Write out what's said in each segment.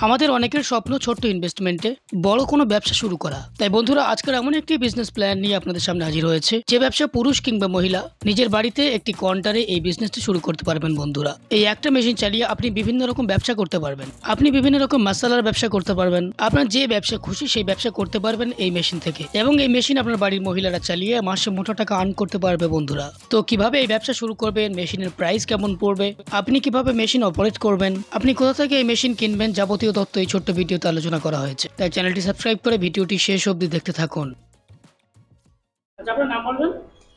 আমাদের অনেকের স্বপ্ন ছোট্ট ইনভেস্টমেন্টে বড় কোনো ব্যবসা শুরু করা। তাই বন্ধুরা, আজকের এমন একটি বিজনেস প্ল্যান নিয়ে আপনাদের সামনে হাজির হয়েছে, যে ব্যবসা পুরুষ কিংবা মহিলা নিজের বাড়িতে একটি কাউন্টারে এই বিজনেসটি শুরু করতে পারবেন। বন্ধুরা, এই একটা মেশিন চালিয়ে আপনি বিভিন্ন রকম ব্যবসা করতে পারবেন। আপনি বিভিন্ন রকম মশলার ব্যবসা করতে পারবেন। আপনার যে ব্যবসা খুশি সেই ব্যবসা করতে পারবেন এই মেশিন থেকে, এবং এই মেশিন আপনার বাড়ির মহিলারা চালিয়ে মাসে মোটা টাকা আর্ন করতে পারবে। বন্ধুরা, তো কিভাবে এই ব্যবসা শুরু করবেন, মেশিনের প্রাইস কেমন পড়বে, আপনি কিভাবে মেশিন অপারেট করবেন, আপনি কোথা থেকে এই মেশিন কিনবেন, যাবতীয় তথ্য এই ছোট্ট ভিডিওতে আলোচনা করা হয়েছে। তাই চ্যানেলটি সাবস্ক্রাইব করে ভিডিওটি শেষ অবধি দেখতে থাকুন।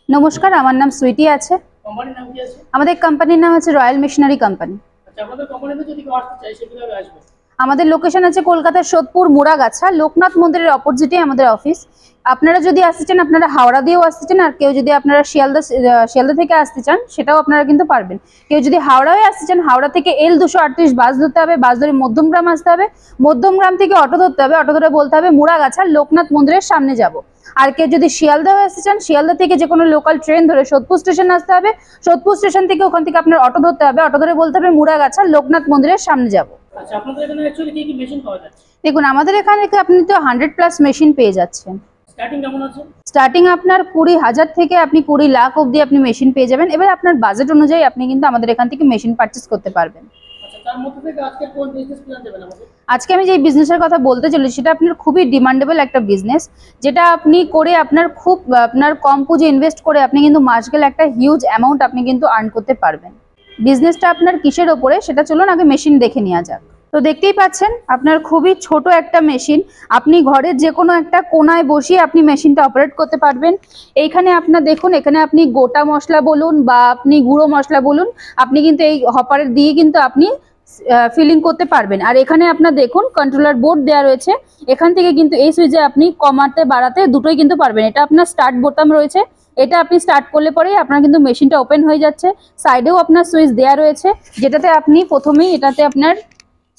নমস্কার, আমার নাম সুইটি আছে। কোম্পানির নাম কি আছে? আমাদের কোম্পানির নাম হচ্ছে রয়্যাল মিশনারি কোম্পানি। আচ্ছা, আপনাদের কোম্পানিতে যদি কেউ আসতে চায় সে কিভাবে আসবে? আমাদের লোকেশন আছে কলকাতার সোদপুর মুড়াগাছা, লোকনাথ মন্দিরের অপোজিটে আমাদের অফিস। আপনারা যদি আসতে চান, আপনারা হাওড়া দিয়েও আসতে চান, আর কেউ যদি আপনারা শিয়ালদা থেকে আসতে চান সেটাও আপনারা কিন্তু পারবেন। কেউ যদি হাওড়া হয়ে আসতে চান, হাওড়া থেকে L238 বাস ধরতে হবে, বাস ধরে মধ্যমগ্রাম আসতে হবে, মধ্যমগ্রাম থেকে অটো ধরতে হবে, অটো ধরে বলতে হবে মুড়াগাছা, লোকনাথ মন্দিরের সামনে যাব। আর কেউ যদি শিয়ালদা হয়ে আসতে চান, শিয়ালদা থেকে যে কোনো লোকাল ট্রেন ধরে সোদপুর স্টেশন আসতে হবে, সোদপুর স্টেশন থেকে ওখান থেকে আপনার অটো ধরতে হবে, অটো ধরে বলতে হবে মুড়াগাছা, লোকনাথ মন্দিরের সামনে যাব। আচ্ছা, আপনাদের এখানে অ্যাকচুয়ালি কি কি মেশিন পাওয়া যায়? দেখুন, আমাদের এখানে আপনি তো 100+ মেশিন পেয়ে যাচ্ছেন। স্টার্টিং কেমন আছে? স্টার্টিং আপনার 20,000 থেকে আপনি 20 লাখ অবধি আপনি মেশিন পেয়ে যাবেন। এবার আপনার বাজেট অনুযায়ী আপনি কিন্তু আমাদের এখান থেকে মেশিন পারচেস করতে পারবেন। আচ্ছা, তার মধ্যে থেকে আজকে কোন বিজনেস প্ল্যান দেবেন আমাদের? আজকে আমি যে বিজনেসের কথা বলতে চলেছি সেটা আপনার খুবই ডিমান্ডেবল একটা বিজনেস, যেটা আপনি করে আপনার কম পুঁজি ইনভেস্ট করে আপনি কিন্তু মাস গেলে একটা হিউজ অ্যামাউন্ট আপনি কিন্তু আর্ন করতে পারবেন। বিজনেসটা আপনার কিসের ওপরে সেটা চলুন আগে মেশিন দেখে নেওয়া যাক। তো দেখতেই পাচ্ছেন আপনার খুবই ছোট একটা মেশিন, আপনি ঘরের যে কোনো একটা কোনায় বসিয়ে আপনি মেশিনটা অপারেট করতে পারবেন। এইখানে আপনার দেখুন, এখানে আপনি গোটা মশলা বলুন বা আপনি গুঁড়ো মশলা বলুন, আপনি কিন্তু এই হপারের দিয়ে কিন্তু আপনি ফিলিং করতে পারবেন। আর এখানে আপনার দেখুন কন্ট্রোলার বোর্ড দেওয়া রয়েছে, এখান থেকে কিন্তু এই সুইচে আপনি কমাতে বাড়াতে দুটোই কিন্তু পারবেন। এটা আপনার স্টার্ট বোতাম রয়েছে, এটা আপনি স্টার্ট করলে পরেই আপনার কিন্তু মেশিনটা ওপেন হয়ে যাচ্ছে। সাইডেও আপনার সুইচ দেওয়া রয়েছে, যেটাতে আপনি প্রথমেই এটাতে আপনার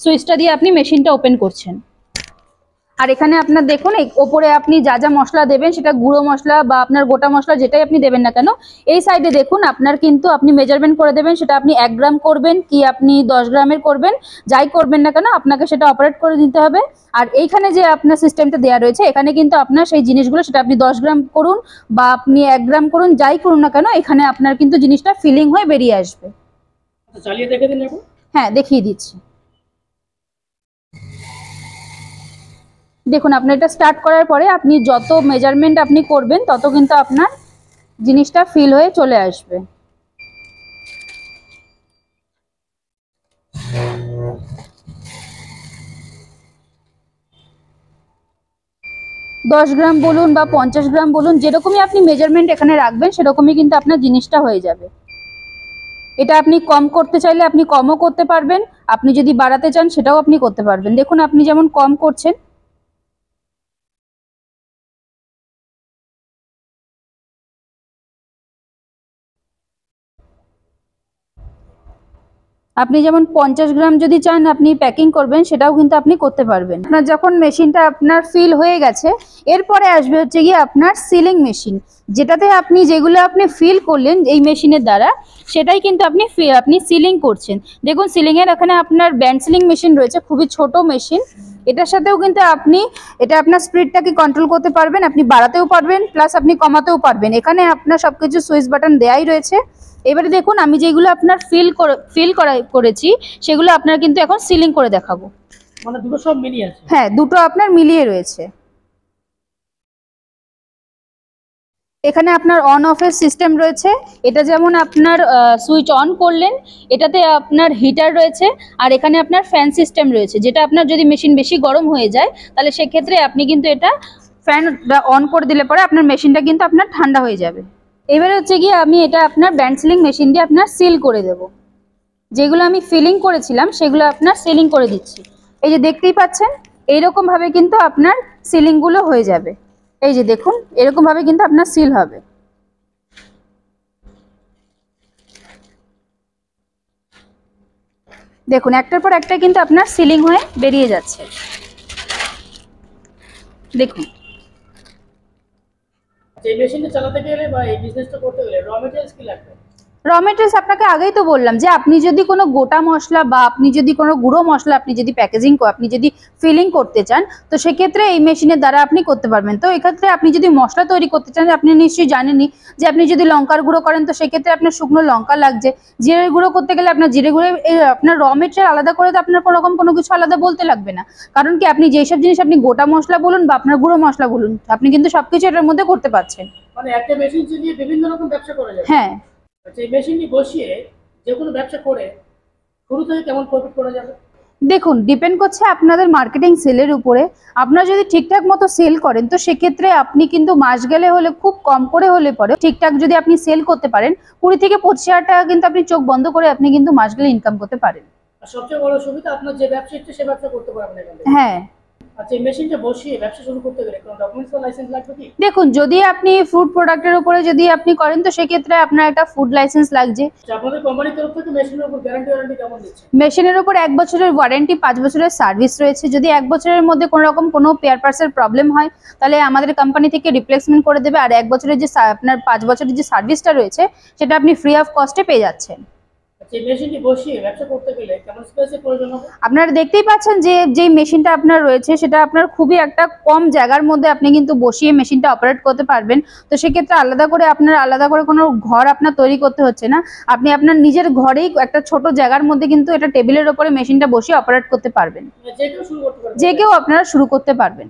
সুইচটা দিয়ে আপনি মেশিনটা ওপেন করছেন। আর এখানে আপনার দেখুন এই ওপরে আপনি যা যা মশলা দেবেন, সেটা গুঁড়ো মশলা বা আপনার গোটা মশলা যেটাই আপনি দেবেন না কেন, এই সাইডে দেখুন আপনার কিন্তু আপনি মেজারমেন্ট করে দেবেন, সেটা আপনি 1 গ্রাম করবেন কি আপনি 10 গ্রামের করবেন, যাই করবেন না কেন আপনাকে সেটা অপারেট করে দিতে হবে। আর এইখানে যে আপনার সিস্টেমটা দেওয়া রয়েছে, এখানে কিন্তু আপনার সেই জিনিসগুলো সেটা আপনি 10 গ্রাম করুন বা আপনি 1 গ্রাম করুন, যাই করুন না কেন, এখানে আপনার কিন্তু জিনিসটা ফিলিং হয়ে বেরিয়ে আসবে। চালিয়ে দেখে দিন এখন। হ্যাঁ, দেখিয়ে দিচ্ছি। দেখুন, আপনি এটা স্টার্ট করার পরে আপনি যত মেজারমেন্ট আপনি করবেন তত কিন্তু আপনার জিনিসটা ফিল হয়ে চলে আসবে। দশ গ্রাম বলুন বা 50 গ্রাম বলুন, যেরকমই আপনি মেজারমেন্ট এখানে রাখবেন সেরকমই কিন্তু আপনার জিনিসটা হয়ে যাবে। এটা আপনি কম করতে চাইলে আপনি কমও করতে পারবেন, আপনি যদি বাড়াতে চান সেটাও আপনি করতে পারবেন। দেখুন, আপনি যেমন কম করছেন, আপনি যেমন 50 গ্রাম যদি চান আপনি প্যাকিং করবেন, সেটাও কিন্তু আপনি করতে পারবেন। আপনার যখন মেশিনটা আপনার ফিল হয়ে গেছে, এরপরে আসবে হচ্ছে গিয়ে আপনার সিলিং মেশিন, যেটাতে আপনি যেগুলো আপনি ফিল করলেন এই মেশিনের দ্বারা, সেটাই কিন্তু আপনি সিলিং করছেন। দেখুন, সিলিংয়ের এখানে আপনার ব্যান্ড সিলিং মেশিন রয়েছে, খুবই ছোট মেশিন। এটার সাথেও কিন্তু আপনি আপনার স্পিডটাকে কন্ট্রোল করতে পারবেন, আপনি বাড়াতেও পারবেন প্লাস আপনি কমাতেও পারবেন। এখানে আপনার সবকিছু সুইচ বাটন দেয়াই রয়েছে। এবারে দেখুন, আমি যেগুলো আপনার ফিল করেছি সেগুলো আপনার কিন্তু এখন সিলিং করে দেখাবো। মানে দুটো সব মিলিয়ে আছে? হ্যাঁ, দুটো আপনার মিলিয়ে রয়েছে। এখানে আপনার অন অফের সিস্টেম রয়েছে। এটা যেমন আপনার সুইচ অন করলেন, এটাতে আপনার হিটার রয়েছে, আর এখানে আপনার ফ্যান সিস্টেম রয়েছে, যেটা আপনার যদি মেশিন বেশি গরম হয়ে যায় তাহলে সেক্ষেত্রে আপনি কিন্তু এটা ফ্যান অন করে দিলে পরে আপনার মেশিনটা কিন্তু আপনার ঠান্ডা হয়ে যাবে। এবারে হচ্ছে গিয়ে আমি এটা আপনার ব্যান্ড সিলিং মেশিন দিয়ে আপনার সিল করে দেব। যেগুলো আমি ফিলিং করেছিলাম সেগুলো আপনার সিলিং করে দিচ্ছি। এই যে দেখতেই পাচ্ছেন, এইরকম ভাবে কিন্তু আপনার সিলিংগুলো হয়ে যাবে। এই যে দেখুন, এরকম ভাবে কিন্তু আপনার সিল হবে। দেখুন, একটার পর একটা কিন্তু আপনার সিলিং হয়ে বেরিয়ে যাচ্ছে। দেখুন, এই মেশিনটা চালাতে গেলে বা এই বিজনেসটা করতে গেলে র মেটেরিয়ালস কি লাগবে? র মেটেরিয়ালস আপনাকে আগেই তো বললাম যে আপনি যদি কোনো গোটা মশলা বা আপনি যদি কোনো গুঁড়ো মশলা আপনি যদি প্যাকেজিং আপনি যদি ফিলিং করতে চান, তো সেক্ষেত্রে এই মেশিনের দ্বারা আপনি করতে পারবেন। তো এক্ষেত্রে আপনি যদি মশলা তৈরি করতে চান, আপনি নিশ্চয়ই জানেনই যে আপনি যদি লঙ্কার গুঁড়ো করেন তো সেক্ষেত্রে আপনার শুকনো লঙ্কা লাগছে, জিরের গুঁড়ো করতে গেলে আপনার জিরে গুঁড়ো, আপনার র মেটেরিয়াল আলাদা করে তো আপনার কোনো রকম কোনো কিছু আলাদা বলতে লাগবে না। কারণ কি আপনি যেসব জিনিস আপনি গোটা মশলা বলুন বা আপনার গুঁড়ো মশলা বলুন, আপনি কিন্তু সবকিছু এটার মধ্যে করতে পারছেন। মানে একটা মেশিন দিয়ে বিভিন্ন রকম ব্যবসা করা যায়। হ্যাঁ, আচ্ছা, এই মেশিনটি বসিয়ে যে কোনো ব্যবসা করে শুরু থেকে কেমন প্রফিট করা যাবে? দেখুন ডিপেন্ড করছে আপনাদের মার্কেটিং সেলের উপরে। আপনারা যদি ঠিকঠাক মতো সেল করেন তো সেক্ষেত্রে আপনি কিন্তু মাস গেলে হলে খুব কম করে হলে পরে ঠিকঠাক যদি আপনি সেল করতে পারেন 20 থেকে 25,000 টাকা কিন্তু আপনি চোখ বন্ধ করে আপনি কিন্তু মাস গেলে ইনকাম করতে পারেন। আর সবচেয়ে বড় সুবিধা আপনার যে ব্যবসা ইচ্ছে সে ব্যবসা করতে পারবেন এখান থেকে। হ্যাঁ, আচ্ছা, এই মেশিনটা বসিয়ে ব্যবসা শুরু করতে গেলে কোনো ডকুমেন্টস বা লাইসেন্স লাগবে কি? দেখুন যদি আপনি ফুড প্রোডাক্টের উপরে যদি আপনি করেন তো সেক্ষেত্রে আপনার একটা ফুড লাইসেন্স লাগছে। আচ্ছা, আপনাদের কোম্পানির তরফ থেকে মেশিনের উপর গ্যারান্টি কেমন দিচ্ছে? মেশিনের উপর 1 বছরের ওয়ারেন্টি, 5 বছরের সার্ভিস রয়েছে। যদি 1 বছরের মধ্যে কোনো রকম কোনো পেয়ার পার্টসের প্রবলেম হয় তাহলে আমাদের কোম্পানি থেকে রিপ্লেসমেন্ট করে দেবে। আর 1 বছরের যে আপনার 5 বছরের যে সার্ভিসটা রয়েছে সেটা আপনি ফ্রি অফ কস্টে পেয়ে যাচ্ছেন। আচ্ছা, এই মেশিনটি বসিয়ে ব্যবসা করতে গেলে কেমন স্পেসের প্রয়োজন হবে? আপনারা দেখতেই পাচ্ছেন যে যেই মেশিনটা আপনার রয়েছে সেটা আপনার খুবই একটা কম জায়গার মধ্যে আপনি কিন্তু বসিয়ে মেশিনটা অপারেট করতে পারবেন। তো সেক্ষেত্রে আলাদা করে কোনো ঘর আপনার তৈরি করতে হচ্ছে না। আপনি আপনার নিজের ঘরেই একটা ছোট জায়গার মধ্যে কিন্তু এটা টেবিলের ওপরে মেশিনটা বসিয়ে অপারেট করতে পারবেন। মানে যে কেউ শুরু করতে পারবে? যে কেউ আপনারা শুরু করতে পারবেন।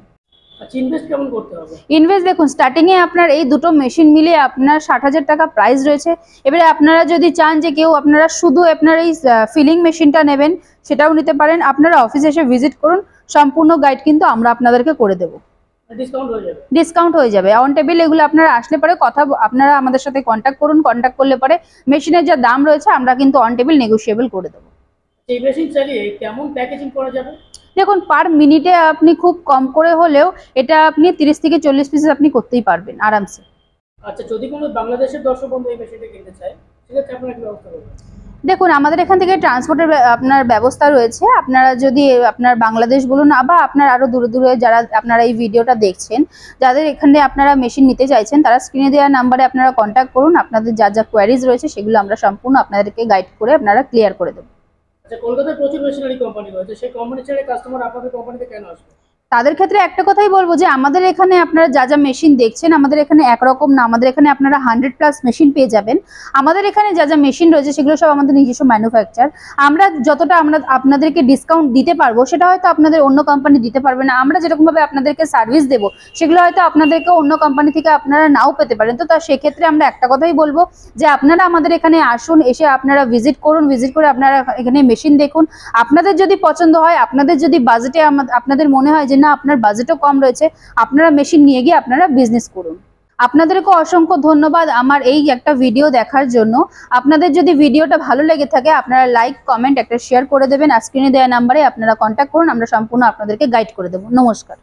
আচ্ছা, ইনভেস্ট কেমন করতে হবে? ইনভেস্ট দেখুন স্টার্টিং এ আপনার এই দুটো মেশিন মিলিয়ে আপনার 60,000 টাকা প্রাইস রয়েছে। এবারে আপনারা যদি চান যে কেউ আপনারা শুধু আপনার এই ফিলিং মেশিনটা নেবেন সেটাও নিতে পারেন। আপনারা অফিসে এসে ভিজিট করুন, সম্পূর্ণ গাইড কিন্তু আমরা আপনাদেরকে করে দেবো। ডিসকাউন্ট হয়ে যাবে? ডিসকাউন্ট হয়ে যাবে অন টেবিল। এগুলো আপনারা আসলে পরে আপনারা আমাদের সাথে কন্ট্যাক্ট করুন। কন্ট্যাক্ট করলে পরে মেশিনের যা দাম রয়েছে আমরা কিন্তু অন টেবিল নেগোশিয়েবল করে দেবো। এই মেশিন চালিয়ে কেমন প্যাকেজিং করা যাবে? দেখুন পার মিনিটে আপনি খুব কম করে হলেও এটা আপনি 30 থেকে 40 পিস আপনি করতেই পারবেন আরামসে। আচ্ছা, যদি কোনো বাংলাদেশের দর্শক বন্ধু এই মেশিনটা কিনতে চায় সেক্ষেত্রে আপনারা কি ব্যবস্থা করবেন? দেখুন আমাদের এখান থেকে ট্রান্সপোর্টের আপনার ব্যবস্থা রয়েছে। আপনারা যদি আপনার বাংলাদেশ বলুন বা আপনার আরো দূরে দূরে যারা আপনারা এই ভিডিওটা দেখছেন, যাদের এখানে আপনারা মেশিন নিতে চাইছেন তারা স্ক্রিনে দেওয়া নাম্বারে আপনারা কন্ট্যাক্ট করুন। আপনাদের যা যা কোয়ারিজ রয়েছে সেগুলো আমরা সম্পূর্ণ আপনাদেরকে গাইড করে আপনারা ক্লিয়ার করে দেবো। আচ্ছা, কলকাতায় প্রচুর মেশিনারি কোম্পানি রয়েছে, সেই কোম্পানি ছেড়ে কাস্টমার আপনাদের কোম্পানিতে কেন আসবে? তাদের ক্ষেত্রে একটা কথাই বলবো যে আমাদের এখানে আপনারা যা যা মেশিন দেখছেন আমাদের এখানে একরকম না। আমাদের এখানে আপনারা 100+ মেশিন পেয়ে যাবেন। আমাদের এখানে যা যা মেশিন রয়েছে সেগুলো সব আমাদের নিজস্ব ম্যানুফ্যাকচার। আমরা যতটা আমরা আপনাদেরকে ডিসকাউন্ট দিতে পারবো সেটা হয়তো আপনাদের অন্য কোম্পানি দিতে পারবে না। আমরা যেরকমভাবে আপনাদেরকে সার্ভিস দেবো সেগুলো হয়তো আপনাদেরকে অন্য কোম্পানি থেকে আপনারা নাও পেতে পারেন। তো সেক্ষেত্রে আমরা একটা কথাই বলবো যে আপনারা আমাদের এখানে আসুন, এসে আপনারা ভিজিট করুন। ভিজিট করে আপনারা এখানে মেশিন দেখুন। আপনাদের যদি পছন্দ হয়, আপনাদের যদি বাজেটে আপনাদের মনে হয় যে না আপনার বাজেটও কম রয়েছে, আপনারা মেশিন নিয়ে গিয়ে আপনারা বিজনেস করুন। আপনাদেরকে অসংখ্য ধন্যবাদ আমার এই একটা ভিডিও দেখার জন্য। আপনাদের যদি ভিডিওটা ভালো লেগে থাকে আপনারা লাইক কমেন্ট একটা শেয়ার করে দেবেন। আর স্ক্রিনে দেওয়া নাম্বারে আপনারা কন্ট্যাক্ট করুন, আমরা সম্পূর্ণ আপনাদেরকে গাইড করে দেবো। নমস্কার।